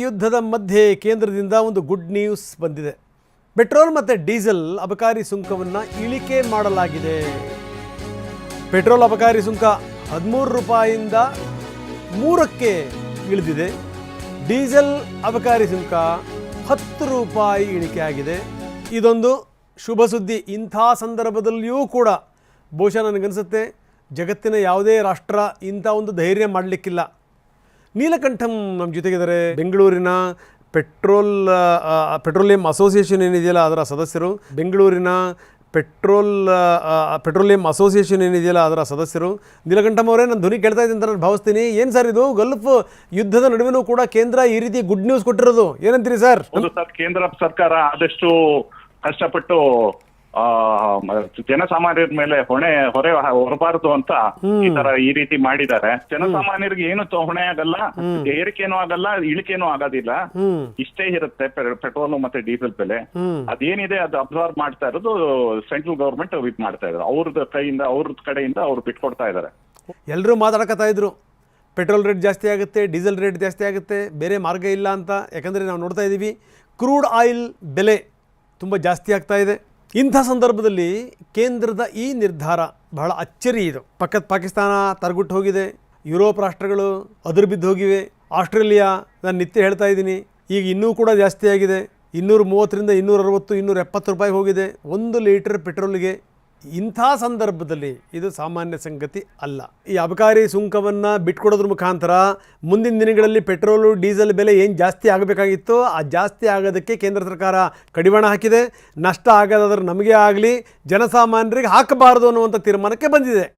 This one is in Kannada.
ಯುದ್ಧದ ಮಧ್ಯೆ ಕೇಂದ್ರದಿಂದ ಒಂದು ಗುಡ್ ನ್ಯೂಸ್ ಬಂದಿದೆ. ಪೆಟ್ರೋಲ್ ಮತ್ತು ಡೀಸೆಲ್ ಅಬಕಾರಿ ಸುಂಕವನ್ನು ಇಳಿಕೆ ಮಾಡಲಾಗಿದೆ. ಪೆಟ್ರೋಲ್ ಅಬಕಾರಿ ಸುಂಕ 13 ರೂಪಾಯಿಯಿಂದ 3ಕ್ಕೆ ಇಳಿದಿದೆ. ಡೀಸೆಲ್ ಅಬಕಾರಿ ಸುಂಕ 10 ರೂಪಾಯಿ ಇಳಿಕೆ ಆಗಿದೆ. ಇದೊಂದು ಶುಭ ಸುದ್ದಿ. ಇಂಥ ಸಂದರ್ಭದಲ್ಲಿಯೂ ಕೂಡ ಬಹುಶಃ ನನಗನ್ಸುತ್ತೆ ಜಗತ್ತಿನ ಯಾವುದೇ ರಾಷ್ಟ್ರ ಇಂಥ ಒಂದು ಧೈರ್ಯ ಮಾಡಲಿಕ್ಕಿಲ್ಲ. ನೀಲಕಂಠಂ ನಮ್ಮ ಜೊತೆಗಿದ್ದಾರೆ. ಬೆಂಗಳೂರಿನ ಪೆಟ್ರೋಲಿಯಂ ಅಸೋಸಿಯೇಷನ್ ಏನಿದೆಯಲ್ಲ ಅದರ ಸದಸ್ಯರು. ಪೆಟ್ರೋಲಿಯಂ ಅಸೋಸಿಯೇಷನ್ ಏನಿದೆಯಲ್ಲ ಅದರ ಸದಸ್ಯರು. ನೀಲಕಂಠಂ ಅವರೇ, ನಾನು ಧ್ವನಿ ಕೇಳ್ತಾ ಇದ್ದೀನಿ ಅಂತ ನಾನು ಭಾವಿಸ್ತೀನಿ. ಏನು ಸರ್ ಇದು ಗಲ್ಫ್ ಯುದ್ಧದ ನಡುವೆನೂ ಕೂಡ ಕೇಂದ್ರ ಈ ರೀತಿ ಗುಡ್ ನ್ಯೂಸ್ ಕೊಟ್ಟಿರೋದು, ಏನಂತೀರಿ ಸರ್? ಕೇಂದ್ರ ಸರ್ಕಾರ ಆದಷ್ಟು ಕಷ್ಟಪಟ್ಟು ಜನಸಾಮಾನ್ಯರ ಮೇಲೆ ಹೊರೆ ಹೊರಬಾರದು ಅಂತ ಈ ರೀತಿ ಮಾಡಿದ್ದಾರೆ. ಜನಸಾಮಾನ್ಯರಿಗೆ ಏನು ಹೊಣೆ ಆಗಲ್ಲ, ಏರಿಕೆನೂ ಆಗಲ್ಲ, ಇಳಿಕೆನೂ ಆಗೋದಿಲ್ಲ. ಇಷ್ಟೇ ಇರುತ್ತೆ ಪೆಟ್ರೋಲ್ ಮತ್ತೆ ಡೀಸೆಲ್ ಬೆಲೆ. ಅದೇನಿದೆ ಅದು ಅಬ್ಸರ್ವ್ ಮಾಡ್ತಾ ಇರೋದು ಸೆಂಟ್ರಲ್ ಗವರ್ಮೆಂಟ್ ಇದು ಮಾಡ್ತಾ ಇದ್ದಾರೆ. ಅವ್ರ ಕಡೆಯಿಂದ ಅವ್ರು ಬಿಟ್ಕೊಡ್ತಾ ಇದ್ದಾರೆ. ಎಲ್ಲರೂ ಮಾತಾಡಕತ್ತಾ ಇದ್ರು ಪೆಟ್ರೋಲ್ ರೇಟ್ ಜಾಸ್ತಿ ಆಗುತ್ತೆ, ಡೀಸೆಲ್ ರೇಟ್ ಜಾಸ್ತಿ ಆಗುತ್ತೆ, ಬೇರೆ ಮಾರ್ಗ ಇಲ್ಲ ಅಂತ. ಯಾಕಂದರೆ ನಾವು ನೋಡ್ತಾ ಇದ್ದೀವಿ ಕ್ರೂಡ್ ಆಯಿಲ್ ಬೆಲೆ ತುಂಬ ಜಾಸ್ತಿ ಆಗ್ತಾ ಇದೆ. ಇಂಥ ಸಂದರ್ಭದಲ್ಲಿ ಕೇಂದ್ರದ ಈ ನಿರ್ಧಾರ ಬಹಳ ಅಚ್ಚರಿ. ಇದು ಪಕ್ಕದ ಪಾಕಿಸ್ತಾನ ತರಗುಟ್ಟು ಹೋಗಿದೆ, ಯುರೋಪ್ ರಾಷ್ಟ್ರಗಳು ಅದುರು ಬಿದ್ದು ಹೋಗಿವೆ, ಆಸ್ಟ್ರೇಲಿಯಾ, ನಾನು ನಿತ್ಯ ಹೇಳ್ತಾ ಇದ್ದೀನಿ, ಈಗ ಇನ್ನೂ ಕೂಡ ಜಾಸ್ತಿ ಆಗಿದೆ. 230ರಿಂದ 260, 270 ರೂಪಾಯಿ ಹೋಗಿದೆ 1 ಲೀಟರ್ ಪೆಟ್ರೋಲ್ಗೆ. ಇಂಥ ಸಂದರ್ಭದಲ್ಲಿ ಇದು ಸಾಮಾನ್ಯ ಸಂಗತಿ ಅಲ್ಲ. ಈ ಅಬಕಾರಿ ಸುಂಕವನ್ನು ಬಿಟ್ಕೊಡೋದ್ರ ಮುಖಾಂತರ ಮುಂದಿನ ದಿನಗಳಲ್ಲಿ ಪೆಟ್ರೋಲು ಡೀಸೆಲ್ ಬೆಲೆ ಏನು ಜಾಸ್ತಿ ಆಗಬೇಕಾಗಿತ್ತೋ ಆ ಜಾಸ್ತಿ ಆಗೋದಕ್ಕೆ ಕೇಂದ್ರ ಸರ್ಕಾರ ಕಡಿವಾಣ ಹಾಕಿದೆ. ನಷ್ಟ ಆಗೋದಾದ್ರೆ ನಮಗೆ ಆಗಲಿ, ಜನಸಾಮಾನ್ಯರಿಗೆ ಹಾಕಬಾರದು ಅನ್ನುವಂಥ ತೀರ್ಮಾನಕ್ಕೆ ಬಂದಿದೆ.